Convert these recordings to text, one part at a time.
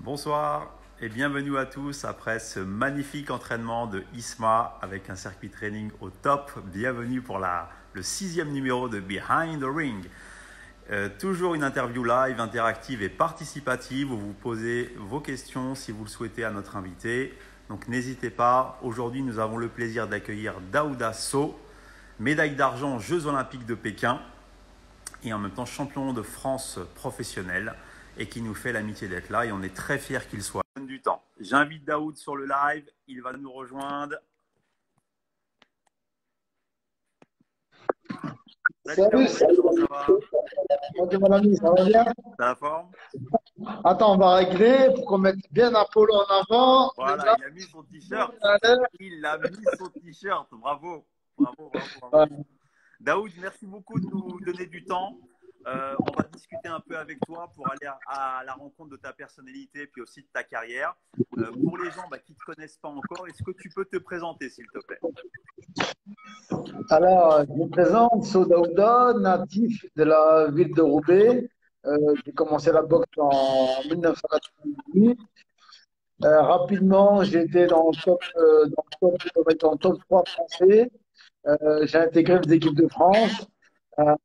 Bonsoir et bienvenue à tous après ce magnifique entraînement de ISMA avec un circuit training au top. Bienvenue pour le 6e numéro de Behind the Ring. Toujours une interview live, interactive et participative où vous posez vos questions si vous le souhaitez à notre invité. Donc n'hésitez pas. Aujourd'hui, nous avons le plaisir d'accueillir Daouda Sow, médaille d'argent aux Jeux Olympiques de Pékin et en même temps champion de France professionnel et qui nous fait l'amitié d'être là et on est très fiers qu'il soit. Du temps. J'invite Daoud sur le live, il va nous rejoindre. Salut, salut. Ça va? Ok, mon ami, ça va bien? T'as la forme? Attends, on va régler pour qu'on mette bien Apollo en avant. Voilà, il a mis son t-shirt. Il a mis son t-shirt. Bravo. Bravo, bravo, bravo. Daoud, merci beaucoup de nous donner du temps. On va discuter un peu avec toi pour aller à la rencontre de ta personnalité puis aussi de ta carrière. Pour les gens qui ne te connaissent pas encore, est-ce que tu peux te présenter, s'il te plaît? Alors, je me présente, Sow Daouda, natif de la ville de Roubaix. J'ai commencé la boxe en 1998. Rapidement, j'étais dans le top 3 français. J'ai intégré les équipes de France. Euh,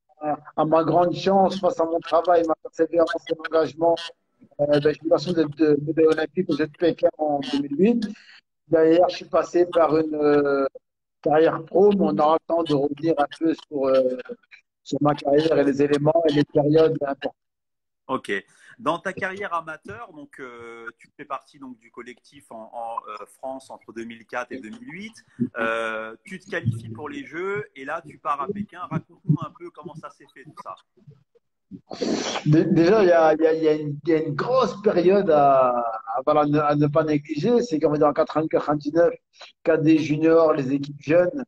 à ma grande chance, face à mon travail, ma persévérance et mon engagement, j'ai eu la chance d'être médaille olympique aux Jeux de Pékin en 2008. D'ailleurs, je suis passé par une carrière pro, mais on aura le temps de revenir un peu sur ma carrière et les éléments et les périodes importantes. Ok. Dans ta carrière amateur, donc, tu fais partie donc, du collectif en France entre 2004 et 2008. Tu te qualifies pour les Jeux et là, tu pars à Pékin. Raconte-nous un peu comment ça s'est fait tout ça. Déjà, il y a une grosse période voilà, à ne pas négliger. C'est qu'en 80-99, KD junior, les équipes jeunes,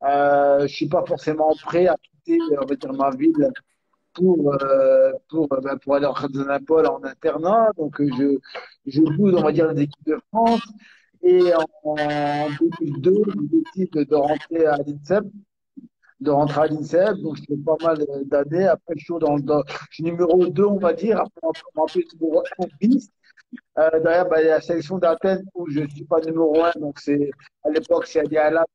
je suis pas forcément prêt à quitter, on va dire, ma ville pour aller en Constantinople en internat. Donc, je bouge, on va dire, les équipes de France. Et en 2002, je décide de rentrer à l'INSEP. Donc, je fais pas mal d'années. Après, je suis numéro 2, on va dire. Après, on m'appelle numéro 1 bis. Derrière, il y a la sélection d'Athènes où je suis pas numéro 1. Donc, à l'époque, c'est Ali Alab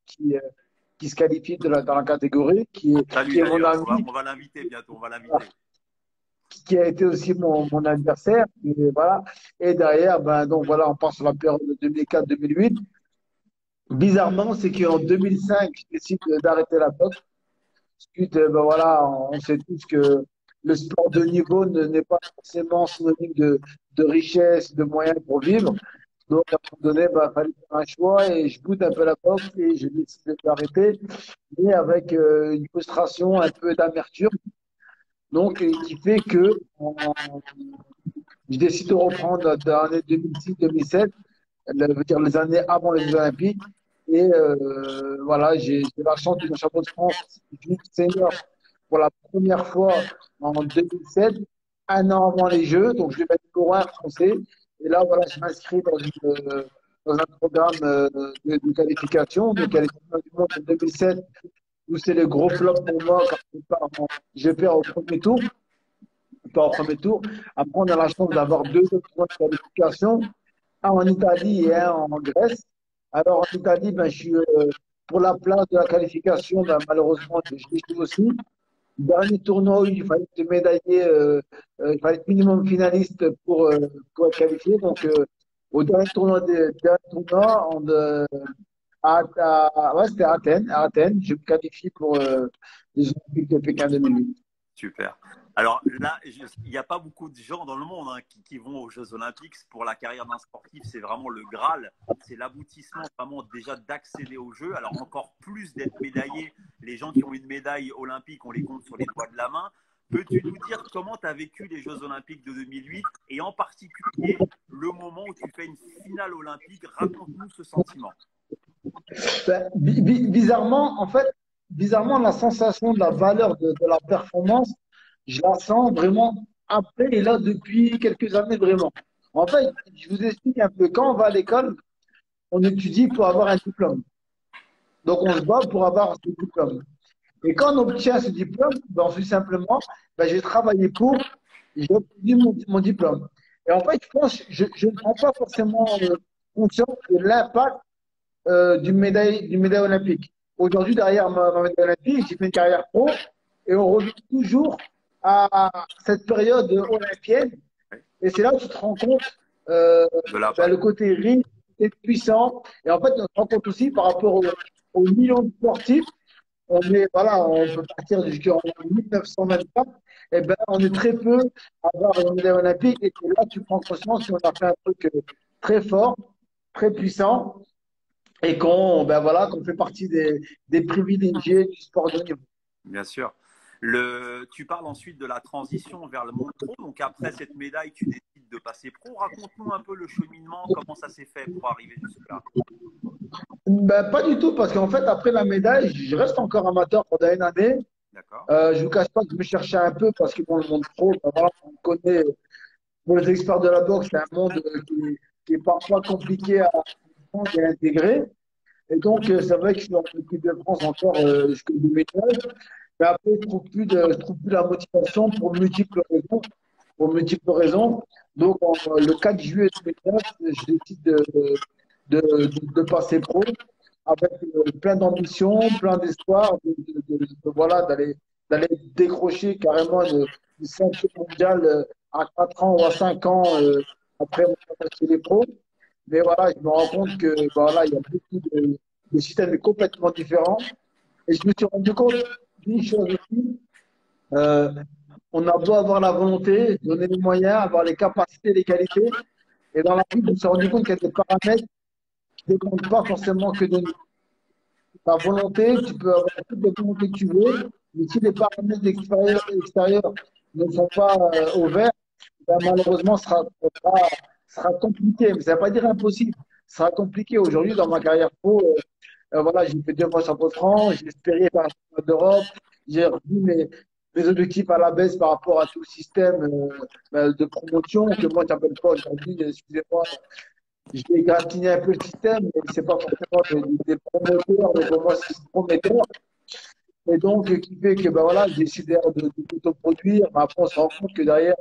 qui se qualifie dans la catégorie, Salut qui est mon d'ailleurs, ami, on va l'inviter bientôt, on va l'inviter. qui a été aussi mon adversaire. Et voilà. Et derrière, donc voilà, on part sur la période de 2004-2008. Bizarrement, c'est qu'en 2005, je décide d'arrêter la boxe. Suite, voilà, on sait tous que le sport de niveau n'est pas forcément synonyme de richesse, de moyens pour vivre. Donc, à un moment donné, il fallait faire un choix et je goûte un peu la boxe et je décide d'arrêter, mais avec une frustration, un peu d'amertume. Donc, qui fait que je décide de reprendre dans l'année 2006-2007, veut dire les années avant les Jeux Olympiques. Et voilà, j'ai la chance d'être champion de France senior pour la première fois en 2007, un an avant les Jeux. Donc, je vais mettre numéro 1 français. Et là, voilà, je m'inscris dans un programme de qualification, de qualification du monde en 2007, où c'est le gros flop pour moi quand je perds au premier tour. Pas au premier tour. Après, on a la chance d'avoir deux autres points de qualification, un en Italie et un en Grèce. Alors, en Italie, je suis pour la place de la qualification, malheureusement, je l'échoue aussi. Dernier tournoi où il fallait être médaillé, il fallait être minimum finaliste pour être qualifié. Donc, au dernier tournoi ouais, c'était à Athènes, je me qualifie pour les Olympiques de Pékin 2008. Super. Alors là, il n'y a pas beaucoup de gens dans le monde qui vont aux Jeux Olympiques. Pour la carrière d'un sportif, c'est vraiment le Graal. C'est l'aboutissement vraiment déjà d'accéder aux Jeux. Alors encore plus d'être médaillé. Les gens qui ont une médaille olympique, on les compte sur les doigts de la main. Peux-tu nous dire comment tu as vécu les Jeux Olympiques de 2008 et en particulier le moment où tu fais une finale olympique? Raconte-nous ce sentiment. Bizarrement, en fait, la sensation de la valeur de la performance, je la sens vraiment après et là depuis quelques années vraiment. En fait, je vous explique un peu. Quand on va à l'école, on étudie pour avoir un diplôme. Donc, on se bat pour avoir ce diplôme. Et quand on obtient ce diplôme, on fait simplement, j'ai travaillé pour, j'ai obtenu mon diplôme. Et en fait, je pense, je ne prends pas forcément conscience de l'impact d'une médaille olympique. Aujourd'hui, derrière ma médaille olympique, j'ai fait une carrière pro et on revient toujours à cette période olympienne. Ouais. Et c'est là où tu te rends compte euh, De l'impact. le côté riche et puissant. Et en fait, on se rend compte aussi par rapport aux millions de sportifs. Voilà, on peut partir jusqu'en 1924. Et ben, on est très peu à avoir une médaille olympique. Et c'est là que tu prends conscience qu'on a fait un truc très fort, très puissant et qu'on fait partie des privilégiés du sport de haut niveau. Bien sûr. Tu parles ensuite de la transition vers le monde pro. Donc après cette médaille, tu décides de passer pro. Raconte-nous un peu le cheminement, comment ça s'est fait pour arriver jusque-là. Ben, pas du tout, parce qu'en fait, après la médaille, je reste encore amateur pendant une année. D'accord. Je ne vous cache pas que je me cherchais un peu parce que dans le monde pro, ben voilà, on connaît, pour les experts de la boxe, c'est un monde qui est parfois compliqué à comprendre et à intégrer. Et donc, c'est vrai que je suis en équipe de France encore jusqu'en 2009. Mais après, je trouve plus la motivation pour multiples raisons. Pour multiples raisons. Donc, le 4 juillet 2009, je décide de passer pro avec plein d'ambition, plein d'espoir, voilà, d'aller décrocher carrément une ceinture mondiale à 4 ans ou à 5 ans après mon passage chez les pros. Mais voilà, je me rends compte que voilà, il y a beaucoup de systèmes complètement différents. Et je me suis rendu compte d'une chose aussi, euh, on a beau avoir la volonté, donner les moyens, avoir les capacités, les qualités. Et dans la vie, je me suis rendu compte qu'il y a des paramètres qui ne dépendent pas forcément que de nous. Ta volonté, tu peux avoir toutes les volontés que tu veux, mais si les paramètres extérieurs ne sont pas au vert, ben malheureusement, sera compliqué. Mais ça ne veut pas dire impossible. Ce sera compliqué. Aujourd'hui, dans ma carrière pro, voilà, j'ai fait 2 fois champion de France, j'ai espéré faire un championnat d'Europe, j'ai revu mes objectifs à la baisse par rapport à tout le système de promotion que moi, je n'appelle pas aujourd'hui, excusez-moi, je vais égratigner un peu le système, mais c'est pas forcément des promoteurs, mais pour moi, c'est des prometteurs. Et donc, qui fait que ben voilà, j'ai décidé de t'autoproduire. Mais après, on se rend compte que derrière,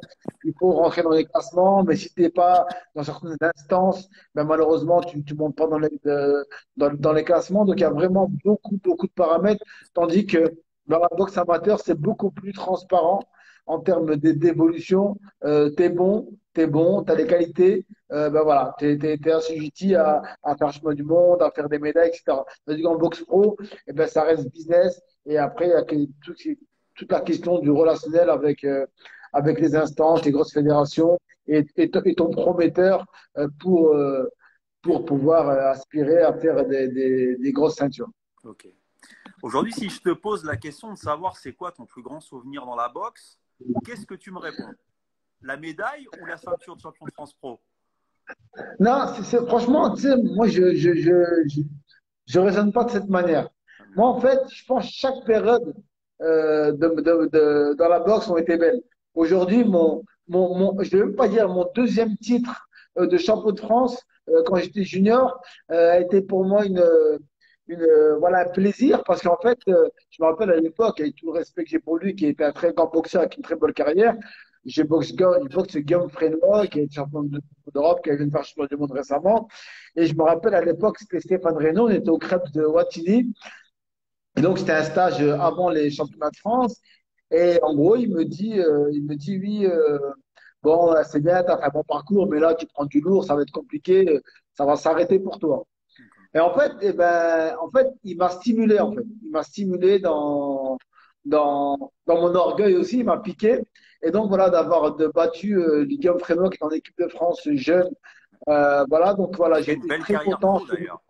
il faut rentrer dans les classements. Mais si tu n'es pas dans certaines instances, ben malheureusement, tu ne montes pas dans les classements. Donc, il y a vraiment beaucoup, beaucoup de paramètres. Tandis que dans la boxe amateur, c'est beaucoup plus transparent en termes d'évolution. T'es bon, t'as des qualités. Ben voilà, t'es assujetti à faire le chemin du monde, à faire des médailles, etc. Tandis qu'en boxe pro, eh ben, ça reste business. Et après, il y a toute la question du relationnel avec les instances, les grosses fédérations et ton prometteur pour pouvoir aspirer à faire des grosses ceintures. Ok. Aujourd'hui, si je te pose la question de savoir c'est quoi ton plus grand souvenir dans la boxe, qu'est-ce que tu me réponds? La médaille ou la ceinture de champion de France pro? Non, franchement, tu sais, moi, je raisonne pas de cette manière. Moi, en fait, je pense que chaque période dans la boxe ont été belles. Aujourd'hui, je ne vais même pas dire mon deuxième titre de champion de France quand j'étais junior a été pour moi voilà, un plaisir parce qu'en fait, je me rappelle à l'époque, avec tout le respect que j'ai pour lui, qui était un très grand boxeur avec une très bonne carrière, je boxe Guillaume Frénois, qui est d'Europe, qui venu faire champion du monde récemment. Et je me rappelle à l'époque, c'était Stéphane Reynaud, on était au Crêpes de Wattignies. Et donc, c'était un stage avant les championnats de France. Et en gros, il me dit oui, bon, c'est bien, tu as fait un bon parcours, mais là, tu prends du lourd, ça va être compliqué, ça va s'arrêter pour toi. Et en fait, il m'a stimulé, en fait. Il m'a stimulé dans mon orgueil aussi, il m'a piqué. Et donc, voilà, battu Guillaume Frémaux, qui est en équipe de France jeune. Voilà, donc voilà, Qui a j'ai une été belle très carrière content. pro d'ailleurs.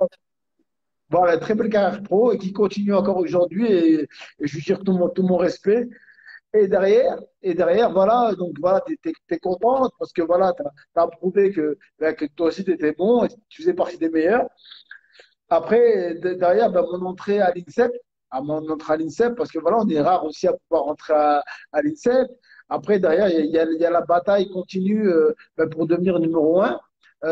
Voilà, très belle carrière pro et qui continue encore aujourd'hui et je lui tire tout mon respect. Et derrière, voilà, donc voilà, t'es contente parce que voilà, t'as prouvé que toi aussi t'étais bon et tu faisais partie des meilleurs. Après, derrière, ben, mon entrée à l'INSEP, parce que voilà, on est rare aussi à pouvoir rentrer à l'INSEP. Après, derrière, il y a la bataille continue ben, pour devenir numéro un.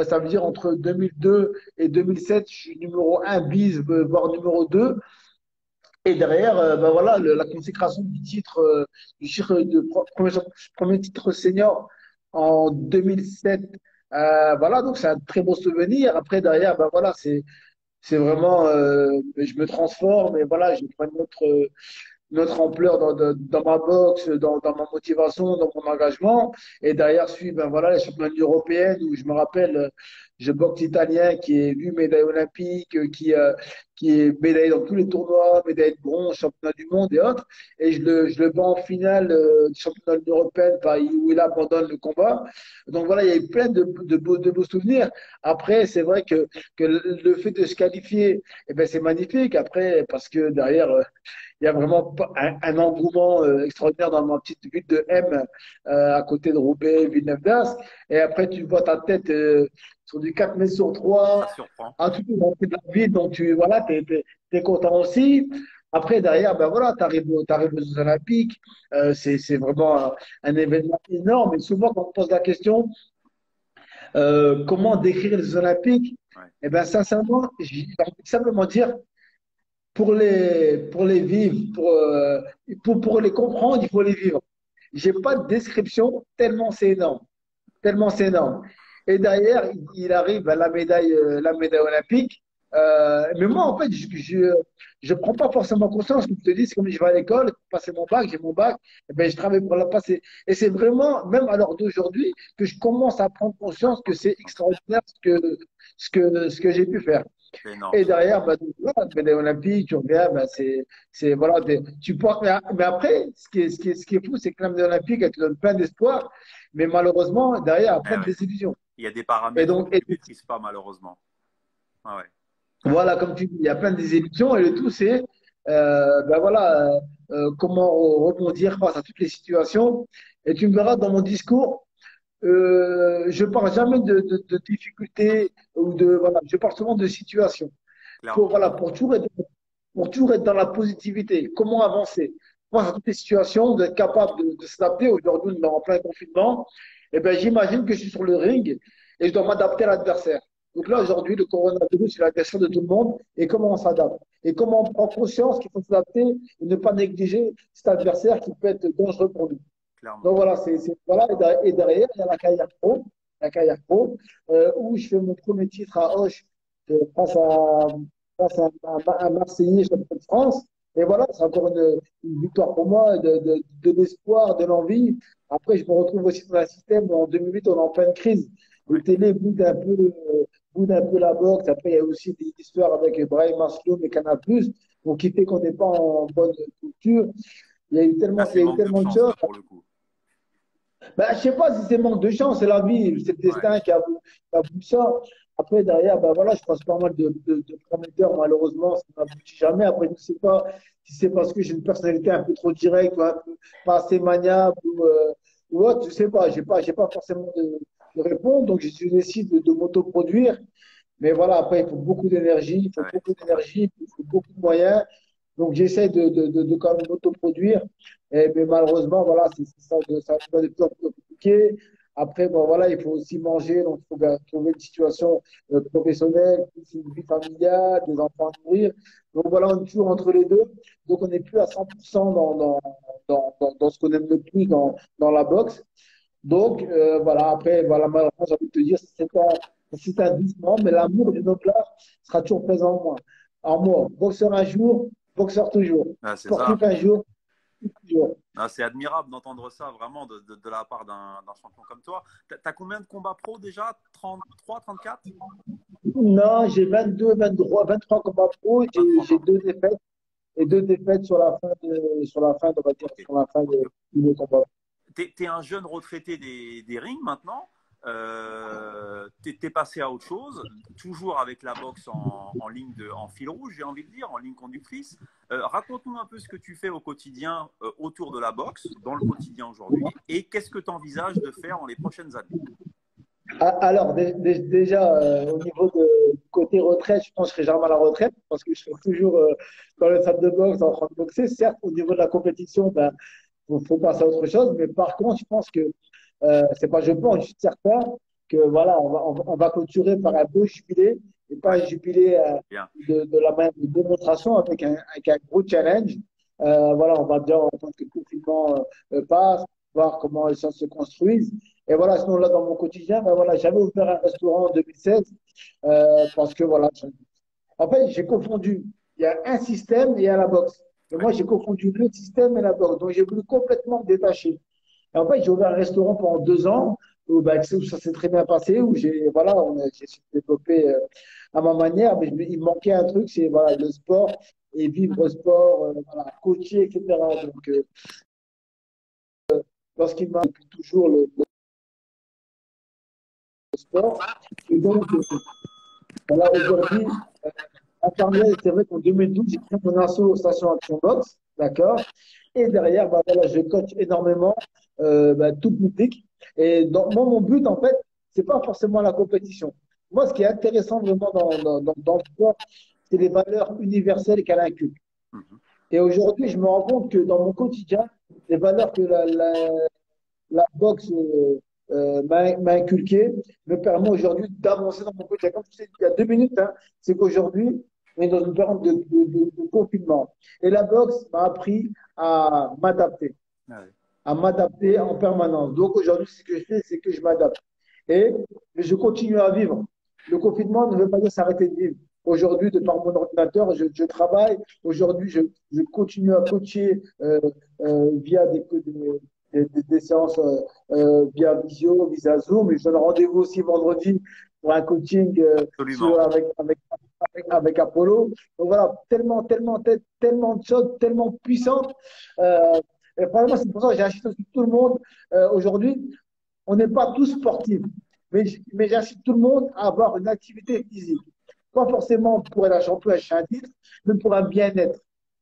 Ça veut dire entre 2002 et 2007, je suis numéro un bis, voire numéro 2. Et derrière, ben voilà, la consécration du titre, premier titre senior en 2007. Voilà, donc c'est un très beau souvenir. Après, derrière, ben voilà, c'est vraiment, je me transforme et voilà, je prends notre ampleur dans ma boxe, dans ma motivation, dans mon engagement. Et derrière, suivent ben voilà, les championnats européennes où je me rappelle, je boxe italien qui est 8 médailles olympiques, qui est médaillé dans tous les tournois, médaille de bronze, championnat du monde et autres. Et je le bats en finale du championnat de l'Union européenne où il abandonne le combat. Donc voilà, il y a eu plein de beaux souvenirs. Après, c'est vrai que le fait de se qualifier, eh ben, c'est magnifique. Après, parce que derrière, il y a vraiment un engouement extraordinaire dans ma petite ville de M, à côté de Roubaix, Villeneuve-d'Ascq. Et après, tu vois ta tête sur du 4 mètres sur Ça 3, surprend. à tout de la ville. Donc, voilà, t'es content aussi. Après, derrière, ben voilà, t'arrives aux Jeux Olympiques. C'est vraiment un événement énorme. Et souvent, quand on pose la question, comment décrire les Jeux Olympiques? Ouais. Eh bien, sincèrement, j'ai envie de simplement dire pour les vivre, pour les comprendre, il faut les vivre. J'ai pas de description tellement c'est énorme, tellement c'est énorme. Et derrière, il arrive à la médaille olympique. Mais moi, en fait, je prends pas forcément conscience. Comme je te dis, c'est comme je vais à l'école, passer mon bac, j'ai mon bac, et ben, je travaille pour la passer. Et c'est vraiment, même à l'heure d'aujourd'hui, que je commence à prendre À conscience que prendre c'est conscience. extraordinaire ce que j'ai pu faire. C'est énorme, Et ça. derrière, bah, donc, voilà, médaille olympique, tu reviens, bah, voilà, tu portes, mais après, ce qui est fou, c'est que la médaille olympique, elle te donne plein d'espoir, mais malheureusement, derrière, il y a Eh plein de ouais. désillusions. Il y a des Et paramètres que donc, tu maîtrises pas, malheureusement. Ah ouais. voilà, comme tu dis, il y a plein de désillusions, et le tout, c'est, ben voilà, comment rebondir face à toutes les situations. Et tu me verras dans mon discours, je parle jamais de difficultés ou voilà, je parle souvent de situations. Clairement. Voilà, pour toujours être dans la positivité. Comment avancer? Face à toutes les situations, d'être capable de s'adapter. Aujourd'hui, on est en plein confinement. Eh ben, j'imagine que je suis sur le ring et je dois m'adapter à l'adversaire. Eh Donc là, ben, aujourd'hui, le coronavirus, c'est l'adversaire de tout le monde. Et comment on s'adapte? Et comment on prend conscience qu'il faut s'adapter et ne pas négliger cet adversaire qui peut être dangereux pour nous. clairement. Donc voilà, voilà. Et derrière, il y a la carrière pro, où je fais mon premier titre à Auch face à un Marseillais champion de France. Et voilà, c'est encore une victoire pour moi, de l'espoir, de l'envie. Après, je me retrouve aussi dans un système où en 2008, on est en pleine crise. Les Ouais. télé boudent un peu la boxe. Après, il y a aussi des histoires avec Brahim Masloum et Canal+, donc qui fait qu'on n'est pas en bonne culture. Il y a eu Là, tellement, il c'est y a eu manque de tellement de chance, choses. là, pour le coup. Ben, je sais pas si c'est manque de chance, c'est la vie, c'est le Ouais. destin qui a voulu ça. Après, derrière, ben voilà, je passe pas mal de prometteurs, malheureusement, ça n'aboutit jamais. Après, je ne sais pas si c'est parce que j'ai une personnalité un peu trop directe, ou un peu pas assez maniable, ou autre, je sais pas. J'ai pas forcément de réponse, donc je décide de m'autoproduire. Mais voilà, après, il faut beaucoup d'énergie, il faut Ouais, beaucoup c'est normal. d'énergie, il faut beaucoup de moyens. Donc, j'essaie de quand même m'autoproduire. Mais malheureusement, voilà, ça devient de plus en plus compliqué. Après, bon, voilà, il faut aussi manger. Donc, il faut bien trouver une situation professionnelle, plus une vie familiale, des enfants à nourrir. Donc, voilà, on est toujours entre les deux. Donc, on n'est plus à 100% dans ce qu'on aime le plus dans la boxe. Donc, voilà, après, voilà, malheureusement, j'ai envie de te dire, c'est un doucement, mais l'amour du noble art sera toujours présent en moi. En moi, boxeur un jour, boxeur toujours. Ah, c'est ça. Sportif un jour, toujours. Ah, c'est admirable d'entendre ça, vraiment, de la part d'un champion comme toi. T'as combien de combats pro déjà? 33, 34? Non, j'ai 22, 23 combats pro, j'ai 23 ans. deux défaites et deux défaites on va dire, Ok. sur la fin Ok. de mes combats. T'es un jeune retraité des rings maintenant. T'es passé à autre chose, toujours avec la boxe en ligne en fil rouge, j'ai envie de dire, en ligne conductrice. Raconte-nous un peu ce que tu fais au quotidien autour de la boxe, dans le quotidien aujourd'hui, et qu'est-ce que tu envisages de faire dans les prochaines années? Alors, déjà, au niveau du côté retraite, je pense que je serai jamais à la retraite parce que je serai toujours dans le salle de boxe en train de boxer. Certes, au niveau de la compétition, ben, faut passer à autre chose. Mais par contre, je pense que, c'est pas je pense, je suis certain que voilà, on va clôturer par un beau jubilé et pas Ouais, un jubilé bien. de la même démonstration avec un gros challenge. Voilà, on va dire en tant que le confinement passe, voir comment les choses se construisent. Et voilà, sinon là, dans mon quotidien, ben voilà, j'avais ouvert un restaurant en 2016 parce que voilà, en fait, j'ai confondu. Il y a un système et il y a la boxe. Et Ouais. moi, j'ai confondu le système et la boxe. Donc, j'ai voulu complètement me détacher. Et en fait, j'ai ouvert un restaurant pendant 2 ans où, bah, où ça s'est très bien passé, où j'ai voilà, j'ai su développer à ma manière, mais il me manquait un truc, c'est voilà, le sport et vivre le sport, voilà, coacher, etc. Donc, lorsqu'il m'a depuis toujours le sport, et donc, voilà, aujourd'hui, en parallèle, c'est vrai qu'en 2012, j'ai créé mon association Action Box, d'accord? Et derrière, bah, voilà, je coach énormément bah, tout public. Et moi, mon but, en fait, c'est pas forcément la compétition. Moi, ce qui est intéressant vraiment dans le sport, c'est les valeurs universelles qu'elle inculque. Mhm. Et aujourd'hui, je me rends compte que dans mon quotidien, les valeurs que la boxe m'a inculqué me permet aujourd'hui d'avancer dans mon quotidien. Comme tu sais, il y a 2 minutes, hein, c'est qu'aujourd'hui, on est dans une période de confinement. Et la boxe m'a appris Ah ouais. à m'adapter en permanence. Donc aujourd'hui, ce que je fais, c'est que je m'adapte. Et je continue à vivre. Le confinement ne veut pas dire s'arrêter de vivre. Aujourd'hui, de par mon ordinateur, je travaille. Aujourd'hui, je continue à coacher via des séances via visio, via Zoom. Et je donne rendez-vous aussi vendredi pour un coaching Absolument. avec Apollo. Donc voilà, tellement de choses, tellement puissantes. Et vraiment, c'est pour ça que j'incite aussi tout le monde aujourd'hui. On n'est pas tous sportifs, mais j'incite tout le monde à avoir une activité physique. Pas forcément pour être un champion, acheter un titre, mais pour un bien-être.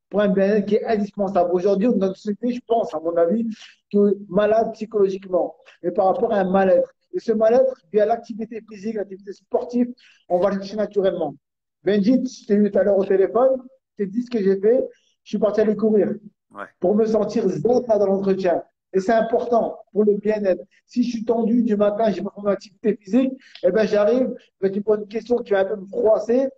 Pour un bien-être qui est indispensable. Aujourd'hui, dans notre société, je pense, à mon avis, que malade psychologiquement, mais par rapport à un mal-être. Et ce mal-être, via l'activité physique, l'activité sportive, on va le chercher naturellement. Benji, je t'ai eu tout à l'heure au téléphone, je t'ai dit ce que j'ai fait, je suis parti aller courir Ouais. pour me sentir zen dans l'entretien. Et c'est important pour le bien-être. Si je suis tendu du matin, j'ai pas fait mon activité physique, eh ben j'arrive, ben, tu me poses une question qui va un peu me froisser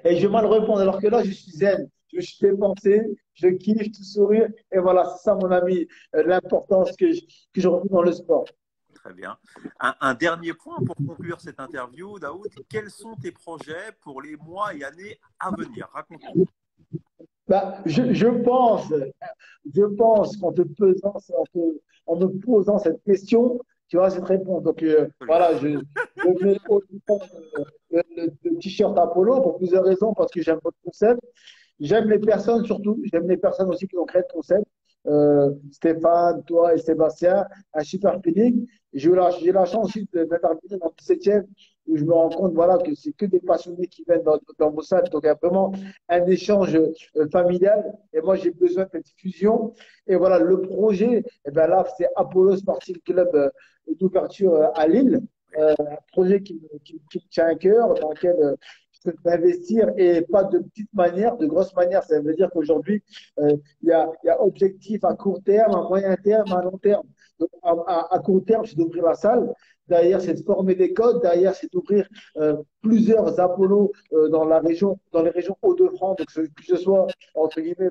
et je vais mal répondre. Alors que là, je suis zen, je suis dépensé, je kiffe, tout sourire. Et voilà, c'est ça, mon ami, l'importance que je retrouve dans le sport. Très bien. Un dernier point pour conclure cette interview, Daoud. Quels sont tes projets pour les mois et années à venir? Raconte-nous. Bah, je pense en me posant cette question, tu auras cette réponse. Donc, Absolument. voilà, je mets au le t-shirt Apollo pour plusieurs raisons, parce que j'aime votre concept. J'aime les personnes surtout, j'aime les personnes aussi qui ont créé le concept. Stéphane, toi et Sébastien, un super feeling. J'ai la chance aussi d'intervenir dans le 17e où je me rends compte voilà, que c'est que des passionnés qui viennent dans vos salles. Donc il y a vraiment un échange familial et moi j'ai besoin de cette fusion. Et voilà, le projet, eh ben là, c'est Apollo Sporting Club d'ouverture à Lille. Un projet qui me tient à cœur, dans lequel d'investir et pas de petite manière, de grosse manière. Ça veut dire qu'aujourd'hui, il y a objectif à court terme, à moyen terme, à long terme. Donc, à court terme, c'est d'ouvrir la salle. Derrière, c'est de former des codes. Derrière, c'est d'ouvrir plusieurs Apollo dans les régions Hauts-de-France. Donc, que ce soit, entre guillemets,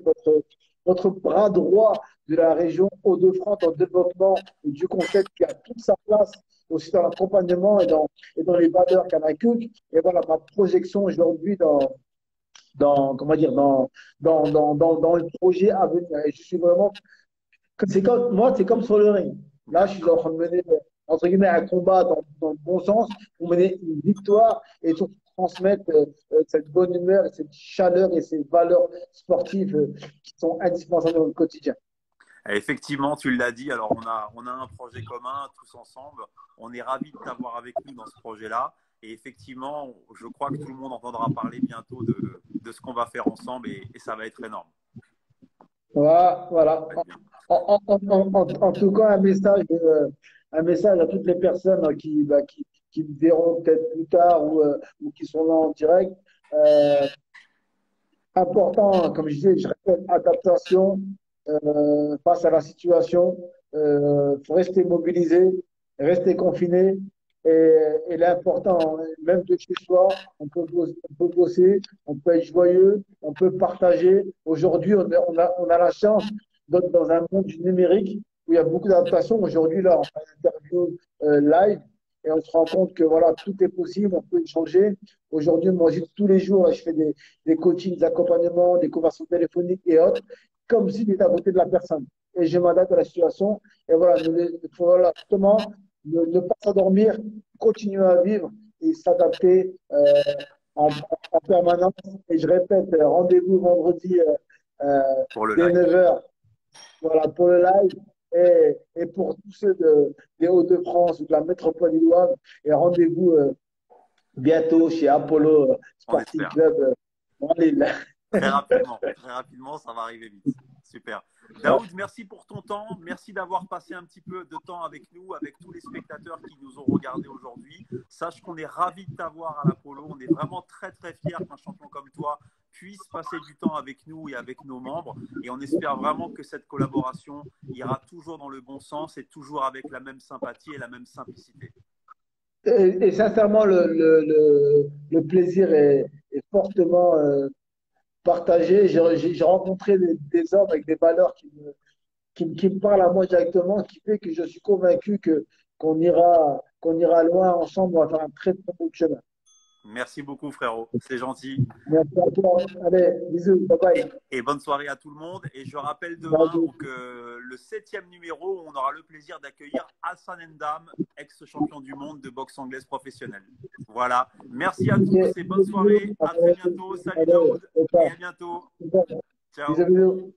votre bras droit de la région Hauts-de-France dans le développement du concept qui a toute sa place aussi dans l'accompagnement et dans les valeurs qu'elle inculque. Et voilà ma projection aujourd'hui comment dire, dans le projet à venir. Et je suis vraiment, moi, c'est comme sur le ring. Là, je suis en D'accord. train de mener, entre guillemets, un combat dans le bon sens pour mener une victoire et surtout transmettre cette bonne humeur et cette chaleur et ces valeurs sportives qui sont indispensables dans le quotidien. Effectivement, tu l'as dit. Alors, on a un projet commun tous ensemble. On est ravis de t'avoir avec nous dans ce projet-là. Et effectivement, je crois que tout le monde entendra parler bientôt de ce qu'on va faire ensemble et ça va être énorme. Voilà. Voilà. Très bien. En tout cas, un message à toutes les personnes qui me verront peut-être plus tard ou qui sont là en direct. Euh, Important, comme je disais, je répète, adaptation face à la situation. Faut rester mobilisé, rester confiné. Et l'important, même de chez soi, on peut bosser, on peut être joyeux, on peut partager. Aujourd'hui, on a la chance d'être dans un monde du numérique où il y a beaucoup d'adaptations. Aujourd'hui, là, on fait une interview live et on se rend compte que voilà, tout est possible, on peut échanger. Aujourd'hui, moi, tous les jours, là, je fais des coachings, des accompagnements, des conversations téléphoniques et autres, comme si j'étais à côté de la personne. Et je m'adapte à la situation. Et voilà, il faut voilà, justement ne pas s'endormir, continuer à vivre et s'adapter en, en permanence. Et je répète, rendez-vous vendredi pour le dès live. 9h voilà, pour le live et pour tous ceux des Hauts-de-France ou de la métropole lilloise. Et rendez-vous bientôt chez Apollo On Sporting espère. Club en Lille. Très rapidement, ça va arriver vite. Super. Daoud, merci pour ton temps. Merci d'avoir passé un petit peu de temps avec nous, avec tous les spectateurs qui nous ont regardés aujourd'hui. Sache qu'on est ravis de t'avoir à l'Apollo. On est vraiment très, très fiers qu'un champion comme toi puisse passer du temps avec nous et avec nos membres. Et on espère vraiment que cette collaboration ira toujours dans le bon sens et toujours avec la même sympathie et la même simplicité. Et sincèrement, le plaisir est fortement partagé. J'ai rencontré des hommes avec des valeurs qui me parlent à moi directement, qui fait que je suis convaincu qu'on ira loin ensemble. On va faire un très, très beau chemin. Merci beaucoup, frérot. C'est gentil. Merci à toi. Allez, bisous. Bye bye. Et bonne soirée à tout le monde. Et je rappelle demain donc, le 7e numéro où on aura le plaisir d'accueillir Hassan Ndam, ex-champion du monde de boxe anglaise professionnelle. Voilà. Merci à tous et bonne soirée. À très bientôt. Salut Daoud et à bientôt. Ciao. Bisous, bisous.